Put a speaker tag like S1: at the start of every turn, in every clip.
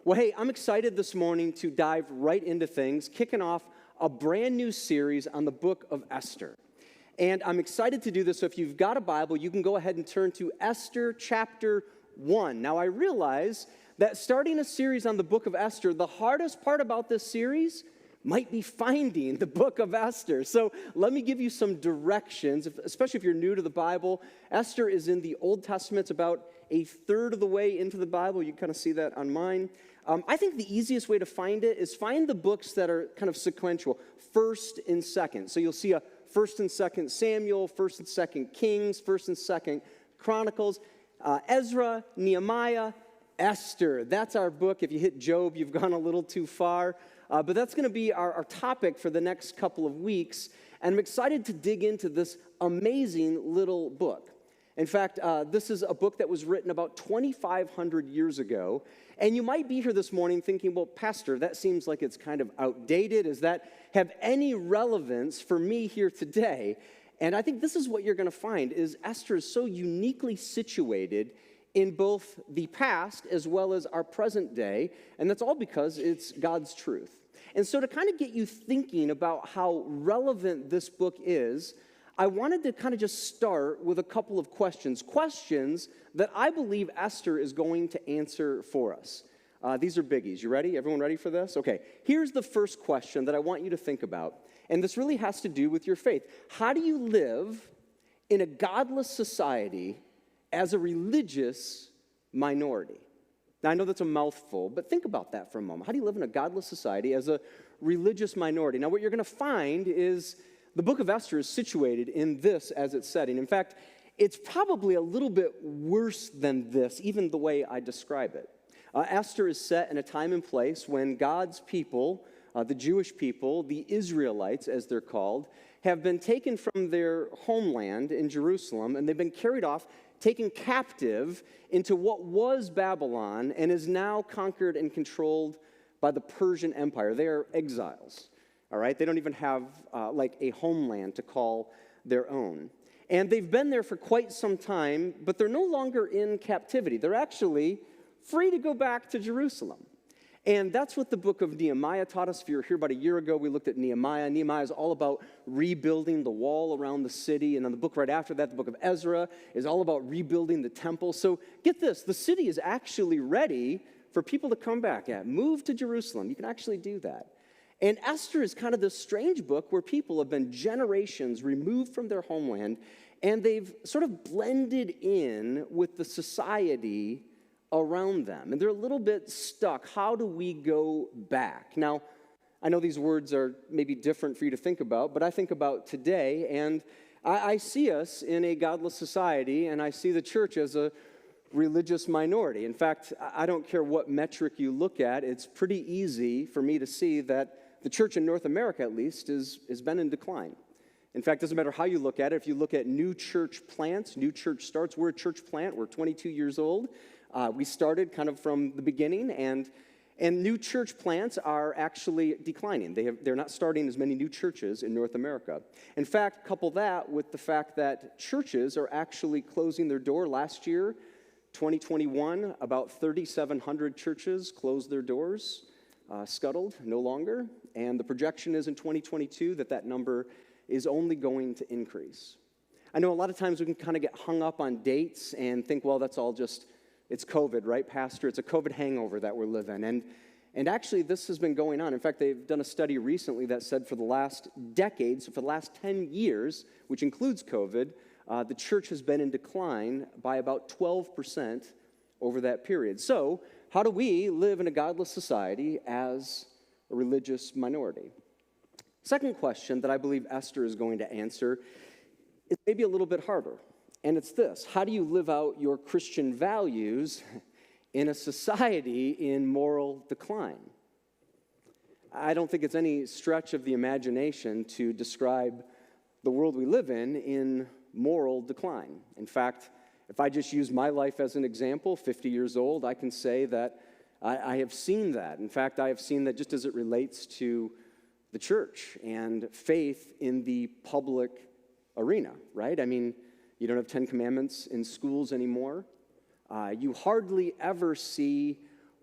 S1: Well, hey, I'm excited this morning to dive right into things, kicking off a brand new series on the book of Esther. And I'm excited to do this, so if you've got a Bible, you can go ahead and turn to Esther chapter 1. Now, I realize that starting a series on the book of Esther, the hardest part about this series might be finding the book of Esther. So let me give you some directions, especially if you're new to the Bible. Esther is in the Old Testament. It's about a third of the way into the Bible. You kind of see that on mine. I think the easiest way to find it is find the books that are kind of sequential, first and second. So you'll see a first and second Samuel, first and second Kings, first and second Chronicles, Ezra, Nehemiah, Esther. That's our book. If you hit Job, you've gone a little too far. But that's going to be our topic for the next couple of weeks. And I'm excited to dig into this amazing little book. In fact, this is a book that was written about 2,500 years ago. And you might be here this morning thinking, well, Pastor, that seems like it's kind of outdated. Does that have any relevance for me here today? And I think this is what you're going to find, is Esther is so uniquely situated in both the past as well as our present day. And that's all because it's God's truth. And so to kind of get you thinking about how relevant this book is, I wanted to kind of just start with a couple of questions that I believe Esther is going to answer for us. These are biggies. You ready? Everyone ready for this? Okay, here's the first question that I want you to think about, and this really has to do with your faith. How do you live in a godless society as a religious minority? Now, I know that's a mouthful, but think about that for a moment. How do you live in a godless society as a religious minority? Now, what you're going to find is the book of Esther is situated in this as its setting. In fact, it's probably a little bit worse than this, even the way I describe it. Esther is set in a time and place when God's people, the Jewish people, the Israelites as they're called, have been taken from their homeland in Jerusalem, and they've been carried off, taken captive into what was Babylon and is now conquered and controlled by the Persian Empire. They are exiles. All right, they don't even have like a homeland to call their own. And they've been there for quite some time, but they're no longer in captivity. They're actually free to go back to Jerusalem. And that's what the book of Nehemiah taught us. If you were here about a year ago, we looked at Nehemiah. Nehemiah is all about rebuilding the wall around the city. And then the book right after that, the book of Ezra, is all about rebuilding the temple. So get this, the city is actually ready for people to come back at. Move to Jerusalem. You can actually do that. And Esther is kind of this strange book where people have been generations removed from their homeland, and they've sort of blended in with the society around them. And they're a little bit stuck. How do we go back? Now, I know these words are maybe different for you to think about, but I think about today, and I see us in a godless society, and I see the church as a religious minority. In fact, I don't care what metric you look at, it's pretty easy for me to see that the church in North America, at least, has been in decline. In fact, it doesn't matter how you look at it. If you look at new church plants, new church starts, we're a church plant. We're 22 years old. We started kind of from the beginning, and new church plants are actually declining. They're not starting as many new churches in North America. In fact, couple that with the fact that churches are actually closing their door. Last year, 2021, about 3,700 churches closed their doors, scuttled, no longer. And the projection is in 2022 that number is only going to increase. I know a lot of times we can kind of get hung up on dates and think, well, that's all just, it's COVID, right, Pastor? It's a COVID hangover that we're living. And actually, this has been going on. In fact, they've done a study recently that said for the last decade, so for the last 10 years, which includes COVID, the church has been in decline by about 12% over that period. So how do we live in a godless society as a religious minority? Second question that I believe Esther is going to answer is maybe a little bit harder, and it's this: how do you live out your Christian values in a society in moral decline? I don't think it's any stretch of the imagination to describe the world we live in moral decline. In fact, if I just use my life as an example, 50 years old, I can say that I have seen that. In fact, I have seen that just as it relates to the church and faith in the public arena, right? I mean, you don't have 10 commandments in schools anymore. You hardly ever see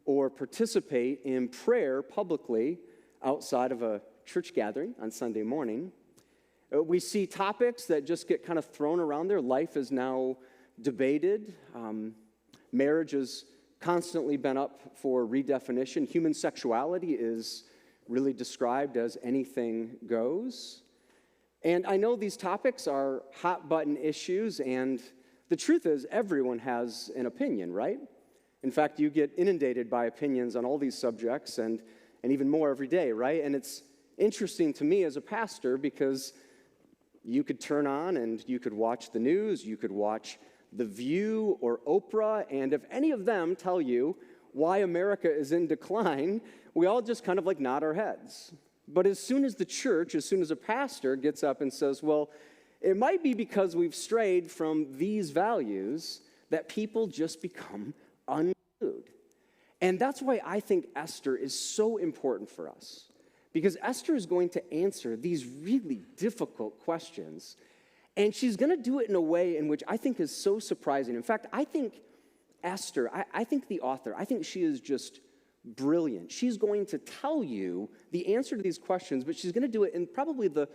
S1: or participate in prayer publicly outside of a church gathering on Sunday morning. We see topics that just get kind of thrown around there. Life is now debated. Marriage has constantly been up for redefinition. Human sexuality is really described as anything goes. And I know these topics are hot-button issues, and the truth is everyone has an opinion, right? In fact, you get inundated by opinions on all these subjects and even more every day, right? And it's interesting to me as a pastor because you could turn on and you could watch the news, you could watch The View or Oprah, and if any of them tell you why America is in decline, we all just kind of like nod our heads. But as soon as the church, as soon as a pastor gets up and says, well, it might be because we've strayed from these values that people just become unglued. And that's why I think Esther is so important for us. Because Esther is going to answer these really difficult questions. And she's going to do it in a way in which I think is so surprising. In fact, I think Esther, I think the author, I think she is just brilliant. She's going to tell you the answer to these questions, but she's going to do it in probably the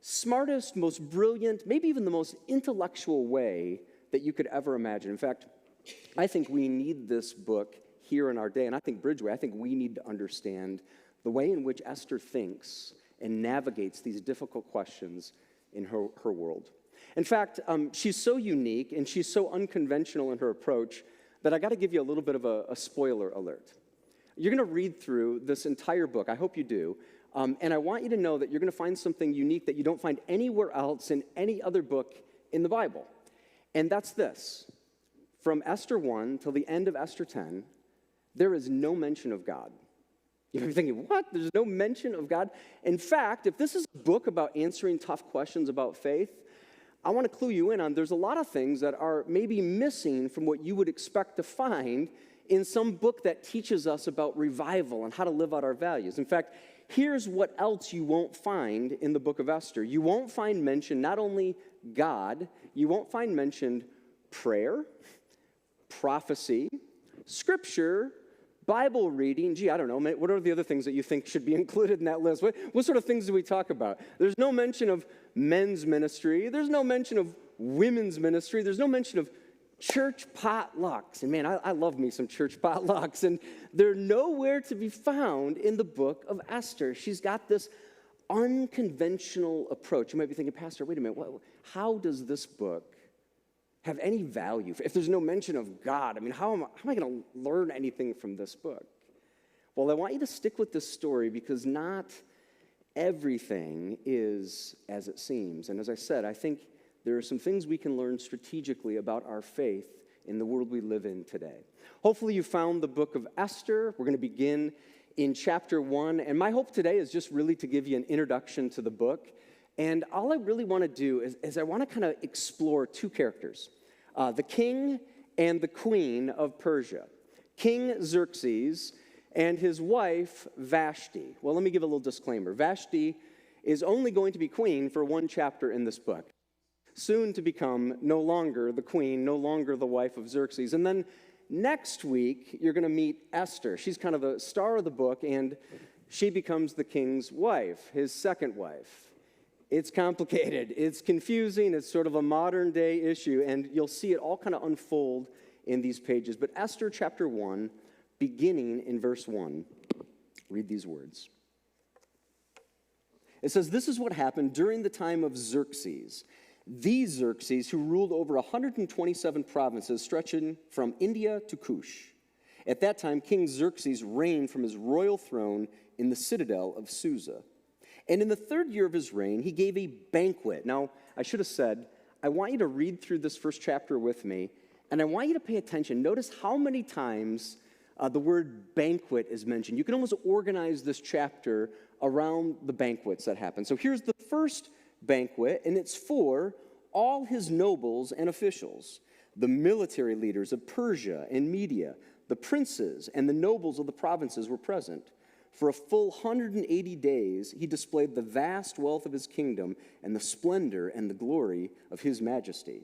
S1: smartest, most brilliant, maybe even the most intellectual way that you could ever imagine. In fact, I think we need this book here in our day, and I think Bridgeway, I think we need to understand the way in which Esther thinks and navigates these difficult questions in her world. In fact, she's so unique and she's so unconventional in her approach that I got to give you a little bit of a spoiler alert. You're going to read through this entire book. I hope you do. And I want you to know that you're going to find something unique that you don't find anywhere else in any other book in the Bible. And that's this. From Esther 1 till the end of Esther 10, there is no mention of God. You may be thinking, what? There's no mention of God? In fact, if this is a book about answering tough questions about faith, I want to clue you in on there's a lot of things that are maybe missing from what you would expect to find in some book that teaches us about revival and how to live out our values. In fact, here's what else you won't find in the book of Esther. You won't find mention not only God, you won't find mentioned prayer, prophecy, scripture, Bible reading. Gee, I don't know, what are the other things that you think should be included in that list? What sort of things do we talk about? There's no mention of men's ministry. There's no mention of women's ministry. There's no mention of church potlucks. And man, I love me some church potlucks. And they're nowhere to be found in the book of Esther. She's got this unconventional approach. You might be thinking, Pastor, wait a minute, how does this book have any value? If there's no mention of God, I mean, how am I going to learn anything from this book? Well, I want you to stick with this story because not everything is as it seems. And as I said, I think there are some things we can learn strategically about our faith in the world we live in today. Hopefully you found the book of Esther. We're going to begin in chapter 1. And my hope today is just really to give you an introduction to the book. And all I really want to do is I want to kind of explore two characters, the king and the queen of Persia, King Xerxes and his wife Vashti. Well, let me give a little disclaimer. Vashti is only going to be queen for one chapter in this book, soon to become no longer the queen, no longer the wife of Xerxes. And then next week, you're going to meet Esther. She's kind of the star of the book, and she becomes the king's wife, his second wife. It's complicated, it's confusing, it's sort of a modern day issue, and you'll see it all kind of unfold in these pages. But Esther chapter 1, beginning in verse 1, read these words. It says, "This is what happened during the time of Xerxes. The Xerxes who ruled over 127 provinces stretching from India to Cush. At that time, King Xerxes reigned from his royal throne in the citadel of Susa. And in the third year of his reign, he gave a banquet." Now, I should have said, I want you to read through this first chapter with me, and I want you to pay attention. Notice how many times the word banquet is mentioned. You can almost organize this chapter around the banquets that happen. So here's the first banquet, and it's for all his nobles and officials, the military leaders of Persia and Media, the princes and the nobles of the provinces were present. For a full 180 days, he displayed the vast wealth of his kingdom and the splendor and the glory of his majesty.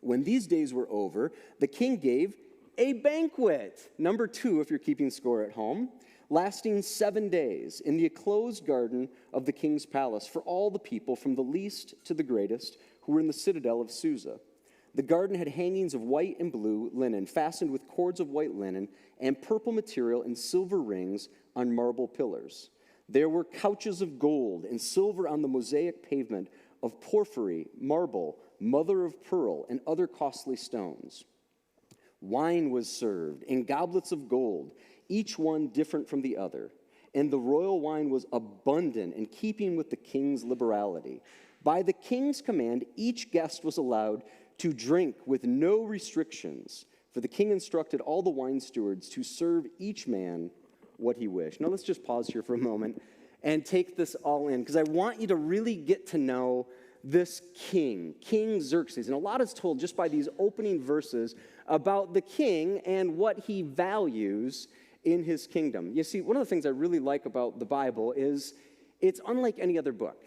S1: When these days were over, the king gave a banquet. Number 2, if you're keeping score at home, lasting 7 days in the enclosed garden of the king's palace for all the people, from the least to the greatest, who were in the citadel of Susa. The garden had hangings of white and blue linen, fastened with cords of white linen, and purple material and silver rings on marble pillars. There were couches of gold and silver on the mosaic pavement of porphyry, marble, mother of pearl, and other costly stones. Wine was served in goblets of gold, each one different from the other. And the royal wine was abundant, in keeping with the king's liberality. By the king's command, each guest was allowed to drink with no restrictions, for the king instructed all the wine stewards to serve each man what he wished. Now let's just pause here for a moment and take this all in, because I want you to really get to know this king, King Xerxes. And a lot is told just by these opening verses about the king and what he values in his kingdom. You see, one of the things I really like about the Bible is it's unlike any other book.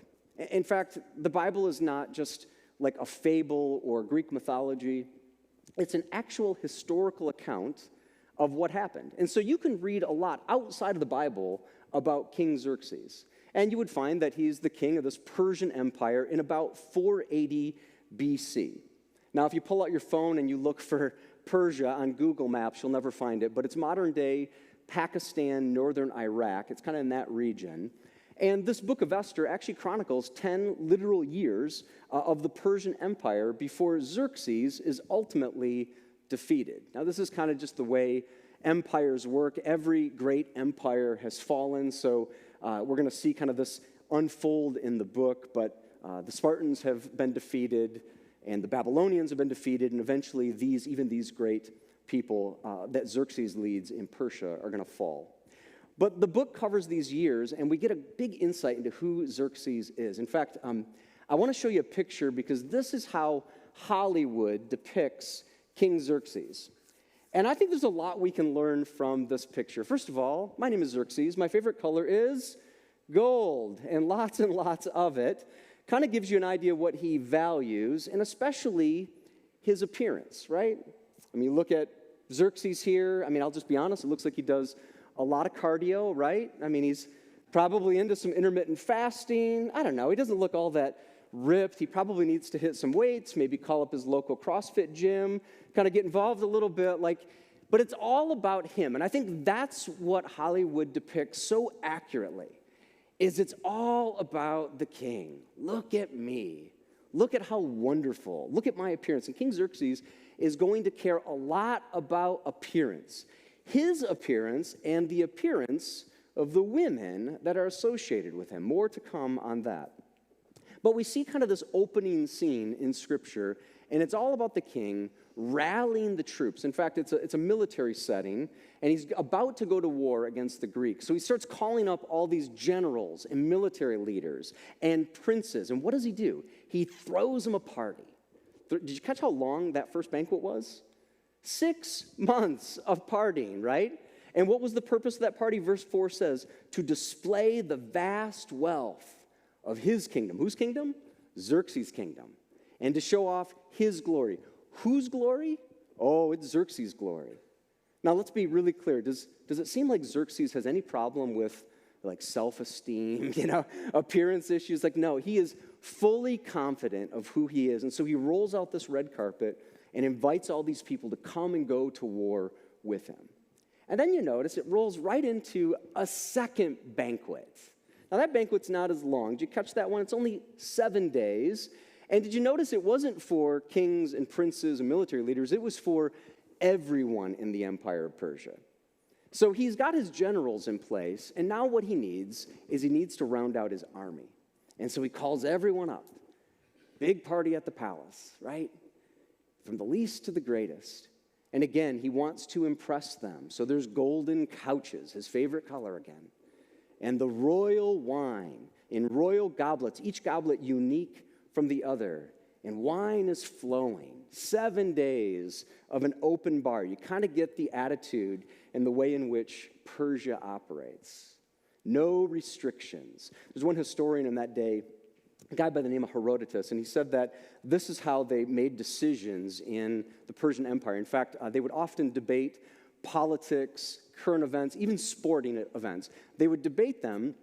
S1: In fact, the Bible is not just like a fable or Greek mythology. It's an actual historical account of what happened. And so you can read a lot outside of the Bible about King Xerxes. And you would find that he's the king of this Persian Empire in about 480 BC. Now, if you pull out your phone and you look for Persia on Google Maps, you'll never find it, but it's modern-day Pakistan, northern Iraq. It's kind of in that region. And this book of Esther actually chronicles 10 literal years of the Persian Empire before Xerxes is ultimately defeated. Now, this is kind of just the way empires work. Every great empire has fallen, so we're going to see kind of this unfold in the book, but the Spartans have been defeated, and the Babylonians have been defeated, and eventually even these great people that Xerxes leads in Persia are going to fall. But the book covers these years, and we get a big insight into who Xerxes is. In fact, I want to show you a picture, because this is how Hollywood depicts King Xerxes. And I think there's a lot we can learn from this picture. First of all, my name is Xerxes. My favorite color is gold, and lots of it. Kind of gives you an idea of what he values, and especially his appearance, right? I mean, look at Xerxes here. I mean, I'll just be honest, it looks like he does a lot of cardio, right? I mean, he's probably into some intermittent fasting. I don't know. He doesn't look all that ripped. He probably needs to hit some weights, maybe call up his local CrossFit gym, kind of get involved a little bit, but it's all about him. And I think that's what Hollywood depicts so accurately, is it's all about the king. Look at me. Look at how wonderful. Look at my appearance. And King Xerxes is going to care a lot about appearance. His appearance and the appearance of the women that are associated with him. More to come on that. But we see kind of this opening scene in Scripture, and it's all about the king rallying the troops. In fact, it's a military setting, and he's about to go to war against the Greeks. So he starts calling up all these generals and military leaders and princes. And what does he do? He throws them a party. Did you catch how long that first banquet was? 6 months of partying, right? And what was the purpose of that party? Verse 4 says, to display the vast wealth of his kingdom. Whose kingdom? Xerxes' kingdom. And to show off his glory. Whose glory? Oh, it's Xerxes' glory. Now, let's be really clear. Does it seem like Xerxes has any problem with self-esteem, appearance issues? No, he is fully confident of who he is. And so he rolls out this red carpet and invites all these people to come and go to war with him. And then you notice it rolls right into a second banquet. Now, that banquet's not as long. Did you catch that one? It's only 7 days. And did you notice it wasn't for kings and princes and military leaders? It was for everyone in the Empire of Persia. So he's got his generals in place, and now what he needs to round out his army. And so he calls everyone up. Big party at the palace, right? From the least to the greatest. And again, he wants to impress them. So there's golden couches, his favorite color again. And the royal wine in royal goblets, each goblet unique from the other. And wine is flowing. 7 days of an open bar. You kind of get the attitude and the way in which Persia operates. No restrictions. There's one historian in that day a guy by the name of Herodotus, and he said that this is how they made decisions in the Persian Empire. In fact, they would often debate politics, current events, even sporting events. They would debate them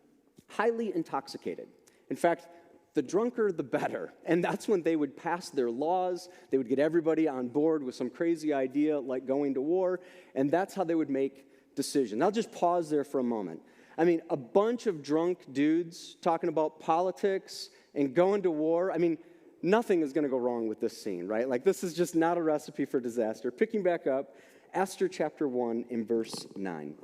S1: highly intoxicated. In fact, the drunker, the better. And that's when they would pass their laws. They would get everybody on board with some crazy idea like going to war, and that's how they would make decisions. I'll just pause there for a moment. I mean, a bunch of drunk dudes talking about politics and going to war. I mean, nothing is going to go wrong with this scene, right? Like, this is just not a recipe for disaster. Picking back up, Esther chapter 1 in verse 9.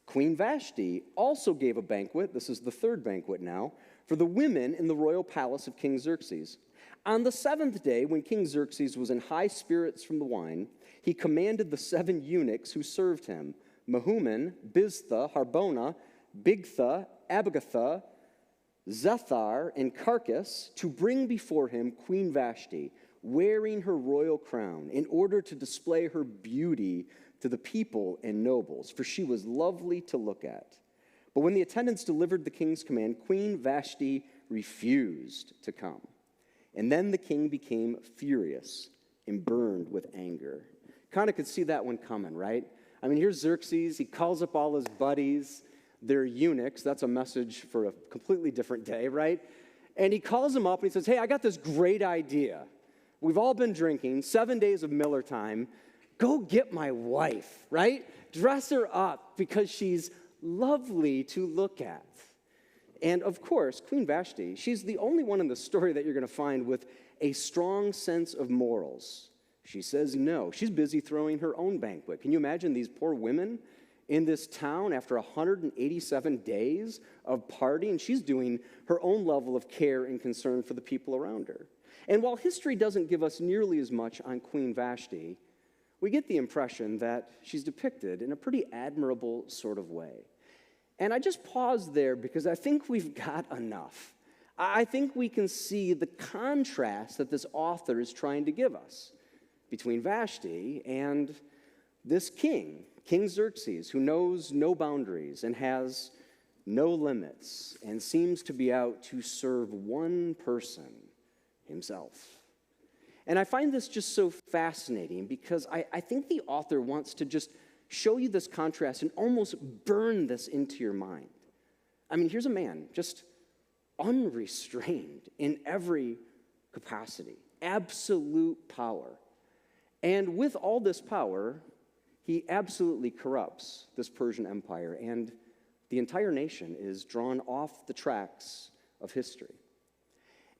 S1: Queen Vashti also gave a banquet, this is the third banquet now, for the women in the royal palace of King Xerxes. On the seventh day, when King Xerxes was in high spirits from the wine, he commanded the 7 eunuchs who served him, Mehuman, Biztha, Harbona, Bigtha, Abigatha, Zethar, and Carcass, to bring before him Queen Vashti, wearing her royal crown, in order to display her beauty to the people and nobles, for she was lovely to look at. But when the attendants delivered the king's command, Queen Vashti refused to come. And then the king became furious and burned with anger. Kind of could see that one coming, right? I mean, here's Xerxes. He calls up all his buddies. They're eunuchs. That's a message for a completely different day, right? And he calls them up and he says, hey, I got this great idea. We've all been drinking, 7 days of Miller time. Go get my wife, right? Dress her up because she's lovely to look at. And of course, Queen Vashti, she's the only one in the story that you're going to find with a strong sense of morals. She says no. She's busy throwing her own banquet. Can you imagine these poor women in this town after 187 days of partying? She's doing her own level of care and concern for the people around her. And while history doesn't give us nearly as much on Queen Vashti, we get the impression that she's depicted in a pretty admirable sort of way. And I just pause there because I think we've got enough. I think we can see the contrast that this author is trying to give us between Vashti and this king, King Xerxes, who knows no boundaries and has no limits and seems to be out to serve one person, himself. And I find this just so fascinating because I think the author wants to just show you this contrast and almost burn this into your mind. I mean, here's a man just unrestrained in every capacity, absolute power. And with all this power, he absolutely corrupts this Persian Empire, and the entire nation is drawn off the tracks of history.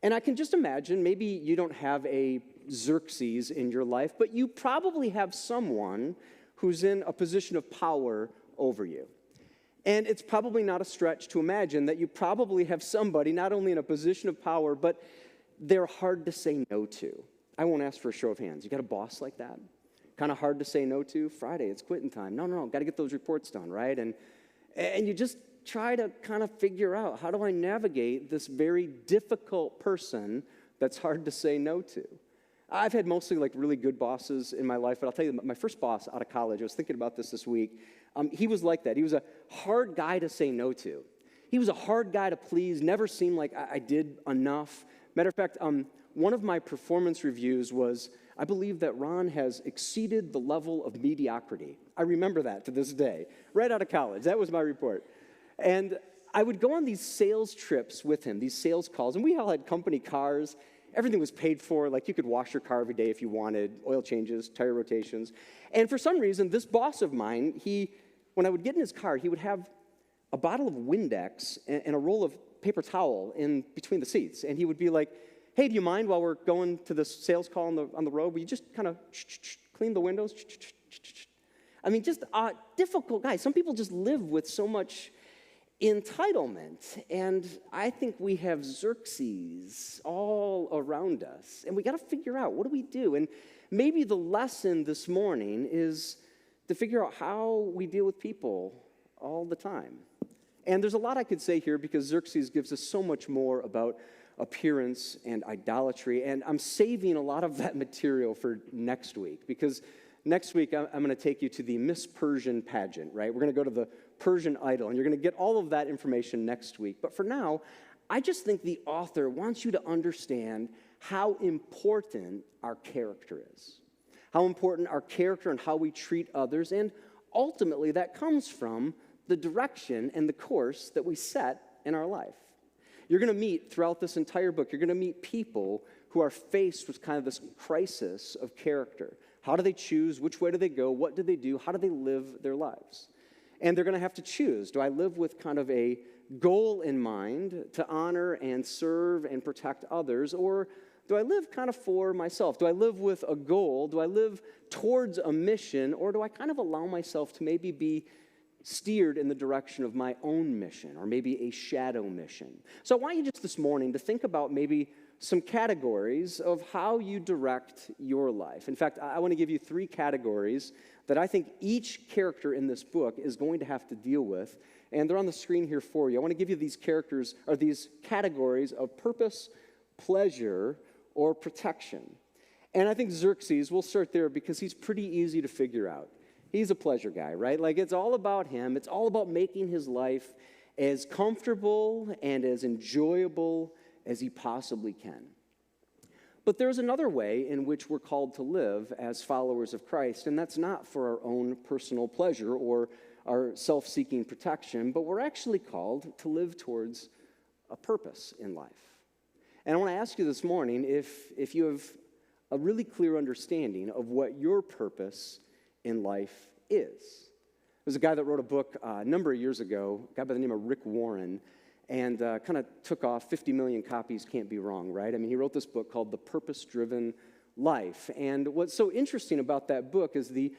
S1: And I can just imagine, maybe you don't have a Xerxes in your life, but you probably have someone who's in a position of power over you. And it's probably not a stretch to imagine that you probably have somebody not only in a position of power, but they're hard to say no to. I won't ask for a show of hands. You got a boss like that? Kind of hard to say no to? Friday, it's quitting time. No, got to get those reports done, right? And you just try to kind of figure out, how do I navigate this very difficult person that's hard to say no to? I've had mostly like really good bosses in my life, but I'll tell you, my first boss out of college, I was thinking about this week, he was like that. He was a hard guy to say no to. He was a hard guy to please, never seemed like I did enough. Matter of fact, one of my performance reviews was, I believe that Ron has exceeded the level of mediocrity. I remember that to this day, right out of college. That was my report. And I would go on these sales trips with him, these sales calls, and we all had company cars. Everything was paid for. Like, you could wash your car every day if you wanted, oil changes, tire rotations. And for some reason, this boss of mine, when I would get in his car, he would have a bottle of Windex and a roll of paper towel in between the seats. And he would be like, hey, do you mind while we're going to this sales call on the road, will you just kind of clean the windows? I mean, just a difficult guy. Some people just live with so much entitlement, and I think we have Xerxes all around us, and we got to figure out, what do we do? And maybe the lesson this morning is to figure out how we deal with people all the time. And there's a lot I could say here because Xerxes gives us so much more about appearance and idolatry, and I'm saving a lot of that material for next week, because next week I'm going to take you to the Miss Persian pageant, right? We're going to go to the Persian idol, and you're going to get all of that information next week. But for now, I just think the author wants you to understand how important our character is, how important our character and how we treat others, and ultimately that comes from the direction and the course that we set in our life. You're going to meet throughout this entire book, you're going to meet people who are faced with kind of this crisis of character. How do they choose? Which way do they go? What do they do? How do they live their lives? And they're going to have to choose. Do I live with kind of a goal in mind to honor and serve and protect others, or do I live kind of for myself? Do I live with a goal? Do I live towards a mission, or do I kind of allow myself to maybe be steered in the direction of my own mission, or maybe a shadow mission? So I want you just this morning to think about maybe some categories of how you direct your life. In fact, I want to give you 3 categories that I think each character in this book is going to have to deal with, and they're on the screen here for you. I want to give you these characters, or these categories of purpose, pleasure, or protection. And I think Xerxes, we'll start there because he's pretty easy to figure out. He's a pleasure guy, right? Like, it's all about him. It's all about making his life as comfortable and as enjoyable as he possibly can. But there's another way in which we're called to live as followers of Christ, and that's not for our own personal pleasure or our self-seeking protection, but we're actually called to live towards a purpose in life. And I want to ask you this morning if you have a really clear understanding of what your purpose in life is. There's a guy that wrote a book a number of years ago, a guy by the name of Rick Warren, and kind of took off 50 million copies, can't be wrong, right? I mean, he wrote this book called The Purpose-Driven Life. And what's so interesting about that book is the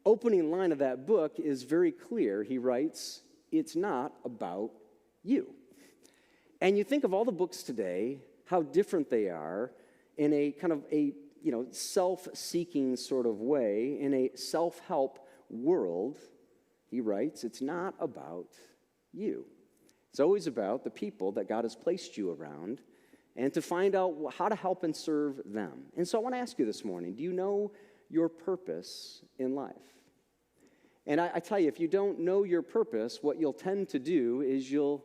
S1: opening line of that book is very clear. He writes, "It's not about you." And you think of all the books today, how different they are in a kind of a self-seeking sort of way, in a self-help world. He writes, it's not about you. It's always about the people that God has placed you around and to find out how to help and serve them. And so I want to ask you this morning, do you know your purpose in life? And I tell you, if you don't know your purpose, what you'll tend to do is you'll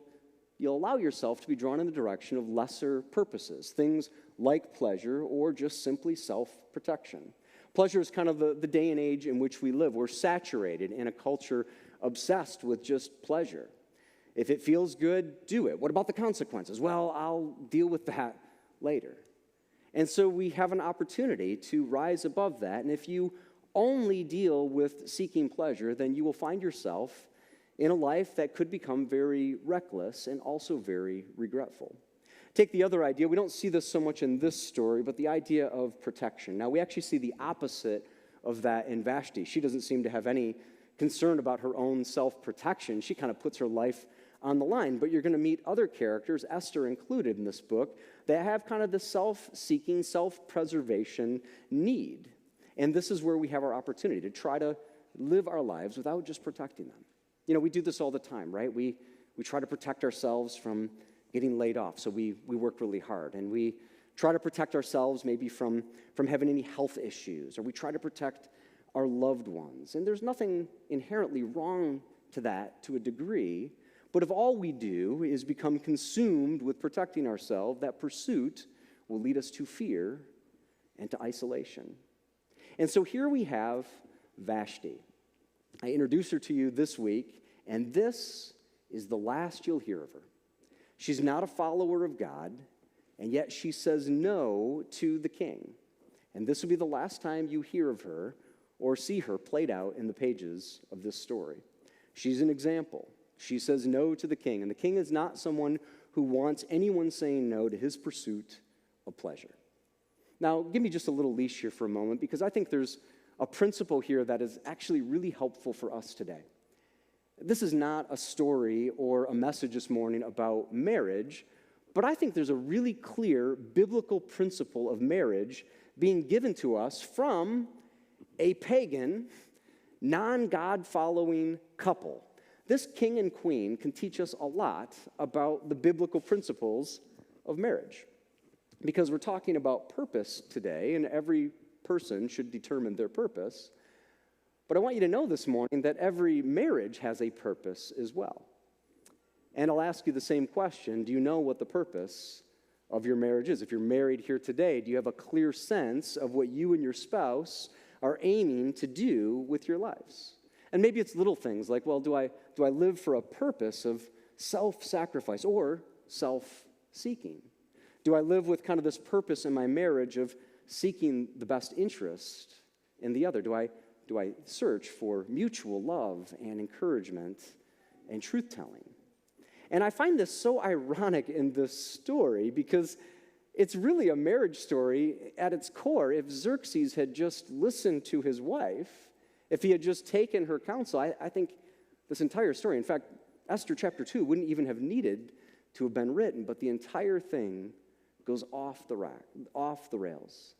S1: allow yourself to be drawn in the direction of lesser purposes, things like pleasure or just simply self-protection. Pleasure is kind of the day and age in which we live. We're saturated in a culture obsessed with just pleasure. If it feels good, do it. What about the consequences? Well, I'll deal with that later. And so we have an opportunity to rise above that. And if you only deal with seeking pleasure, then you will find yourself in a life that could become very reckless and also very regretful. Take the other idea. We don't see this so much in this story, but the idea of protection. Now, we actually see the opposite of that in Vashti. She doesn't seem to have any concern about her own self-protection. She kind of puts her life on the line. But you're going to meet other characters, Esther included in this book, that have kind of the self-seeking, self-preservation need. And this is where we have our opportunity to try to live our lives without just protecting them. You know, we do this all the time, right? We try to protect ourselves from getting laid off, so we work really hard. And we try to protect ourselves maybe from having any health issues, or we try to protect our loved ones. And there's nothing inherently wrong to that to a degree, but if all we do is become consumed with protecting ourselves, that pursuit will lead us to fear and to isolation. And so here we have Vashti. I introduced her to you this week, and this is the last you'll hear of her. She's not a follower of God, and yet she says no to the king. And this will be the last time you hear of her or see her played out in the pages of this story. She's an example. She says no to the king, and the king is not someone who wants anyone saying no to his pursuit of pleasure. Now, give me just a little leash here for a moment, because I think there's a principle here that is actually really helpful for us today. This is not a story or a message this morning about marriage, but I think there's a really clear biblical principle of marriage being given to us from a pagan, non-God-following couple. This king and queen can teach us a lot about the biblical principles of marriage, because we're talking about purpose today, and every person should determine their purpose. But I want you to know this morning that every marriage has a purpose as well. And I'll ask you the same question. Do you know what the purpose of your marriage is? If you're married here today, do you have a clear sense of what you and your spouse are aiming to do with your lives? And maybe it's little things like, well, do I live for a purpose of self-sacrifice or self-seeking? Do I live with kind of this purpose in my marriage of seeking the best interest in the other? Do I search for mutual love and encouragement and truth-telling? And I find this so ironic in this story because it's really a marriage story at its core. If Xerxes had just listened to his wife, if he had just taken her counsel, I think this entire story, in fact, Esther chapter 2 wouldn't even have needed to have been written, but the entire thing goes off the rails.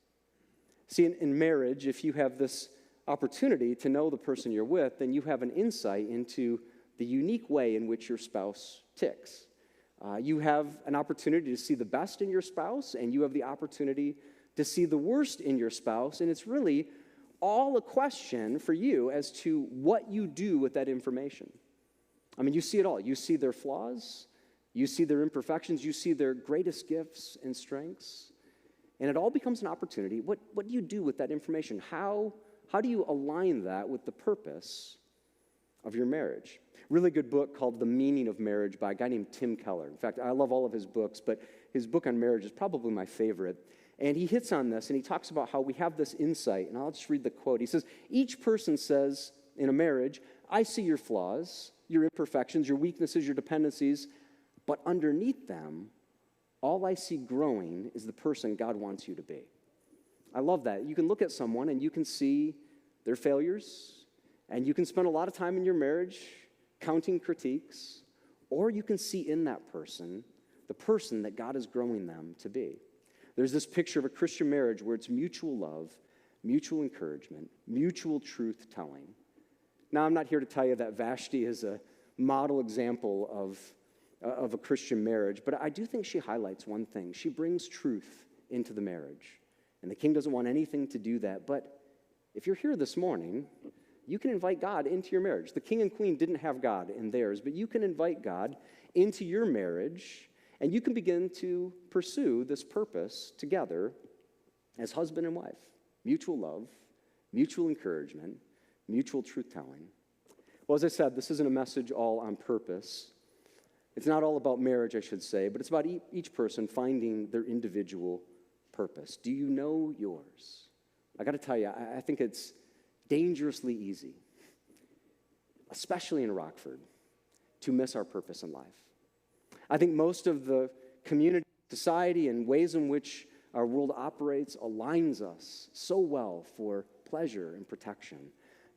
S1: See, in marriage, if you have this opportunity to know the person you're with, then you have an insight into the unique way in which your spouse ticks. You have an opportunity to see the best in your spouse, and you have the opportunity to see the worst in your spouse, and it's really all a question for you as to what you do with that information. I mean, you see it all. You see their flaws, you see their imperfections, you see their greatest gifts and strengths, and it all becomes an opportunity. What do you do with that information? How do you align that with the purpose of your marriage? Really good book called The Meaning of Marriage by a guy named Tim Keller. In fact, I love all of his books, but his book on marriage is probably my favorite. And he hits on this, and he talks about how we have this insight. And I'll just read the quote. He says, each person says in a marriage, I see your flaws, your imperfections, your weaknesses, your dependencies, but underneath them, all I see growing is the person God wants you to be. I love that. You can look at someone and you can see their failures, and you can spend a lot of time in your marriage counting critiques, or you can see in that person the person that God is growing them to be. There's this picture of a Christian marriage where it's mutual love, mutual encouragement, mutual truth-telling. Now, I'm not here to tell you that Vashti is a model example of a Christian marriage, but I do think she highlights one thing. She brings truth into the marriage, and the king doesn't want anything to do that. But if you're here this morning, you can invite God into your marriage. The king and queen didn't have God in theirs, but you can invite God into your marriage, and you can begin to pursue this purpose together as husband and wife. Mutual love, mutual encouragement, mutual truth-telling. Well, as I said, this isn't a message all on purpose. It's not all about marriage, I should say, but it's about each person finding their individual purpose. Do you know yours? I got to tell you, I think it's dangerously easy, especially in Rockford, to miss our purpose in life. I think most of the community, society, and ways in which our world operates aligns us so well for pleasure and protection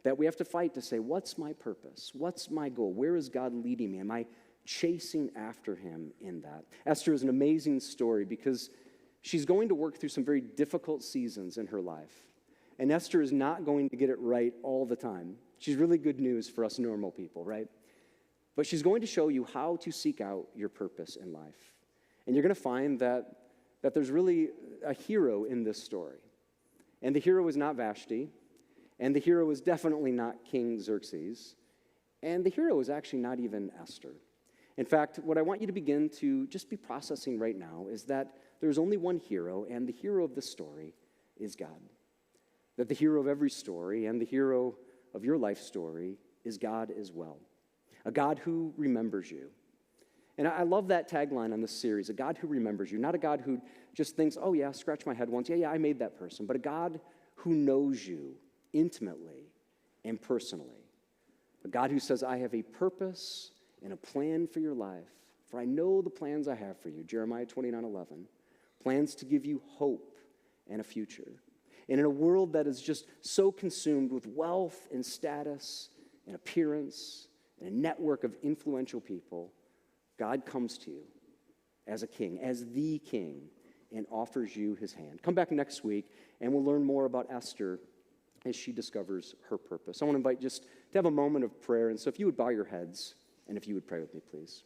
S1: that we have to fight to say, what's my purpose? What's my goal? Where is God leading me? Am I chasing after him in that? Esther is an amazing story because she's going to work through some very difficult seasons in her life. And Esther is not going to get it right all the time. She's really good news for us normal people, right? But she's going to show you how to seek out your purpose in life. And you're going to find that there's really a hero in this story. And the hero is not Vashti. And the hero is definitely not King Xerxes. And the hero is actually not even Esther. In fact, what I want you to begin to just be processing right now is that there's only one hero, and the hero of this story is God. That the hero of every story and the hero of your life story is God as well. A God who remembers you. And I love that tagline on this series, a God who remembers you. Not a God who just thinks, oh yeah, scratch my head once. Yeah, I made that person. But a God who knows you intimately and personally. A God who says, I have a purpose and a plan for your life. For I know the plans I have for you, Jeremiah 29:11. Plans to give you hope and a future. And in a world that is just so consumed with wealth and status and appearance and a network of influential people, God comes to you as a king, as the king, and offers you his hand. Come back next week, and we'll learn more about Esther as she discovers her purpose. I want to invite just to have a moment of prayer, and so if you would bow your heads, and if you would pray with me, please.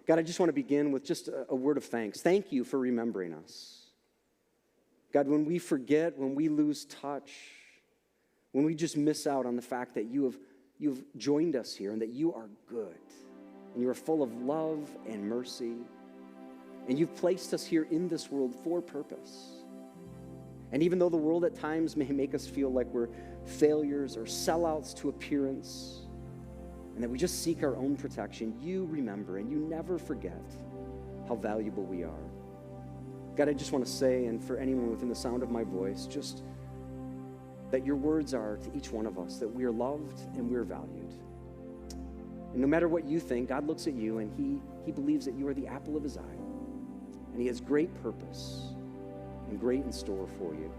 S1: God, I just want to begin with just a word of thanks. Thank you for remembering us. God, when we forget, when we lose touch, when we just miss out on the fact that you you've joined us here and that you are good and you are full of love and mercy. And you've placed us here in this world for purpose. And even though the world at times may make us feel like we're failures or sellouts to appearance, and that we just seek our own protection, you remember and you never forget how valuable we are. God, I just want to say, and for anyone within the sound of my voice, just that your words are to each one of us, that we are loved and we're valued. And no matter what you think, God looks at you and he believes that you are the apple of his eye. And he has great purpose and great in store for you.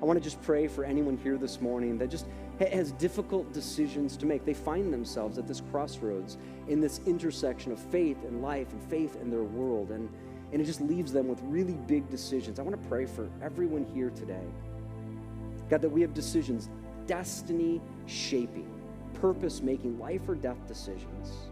S1: I want to just pray for anyone here this morning that just has difficult decisions to make. They find themselves at this crossroads in this intersection of faith and life and faith in their world. And it just leaves them with really big decisions. I want to pray for everyone here today. God, that we have decisions, destiny shaping, purpose making, life or death decisions.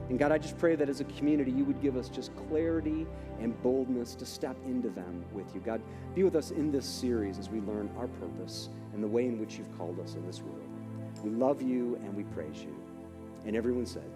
S1: And God, I just pray that as a community, you would give us just clarity and boldness to step into them with you. God, be with us in this series as we learn our purpose and the way in which you've called us in this world. We love you and we praise you. And everyone said,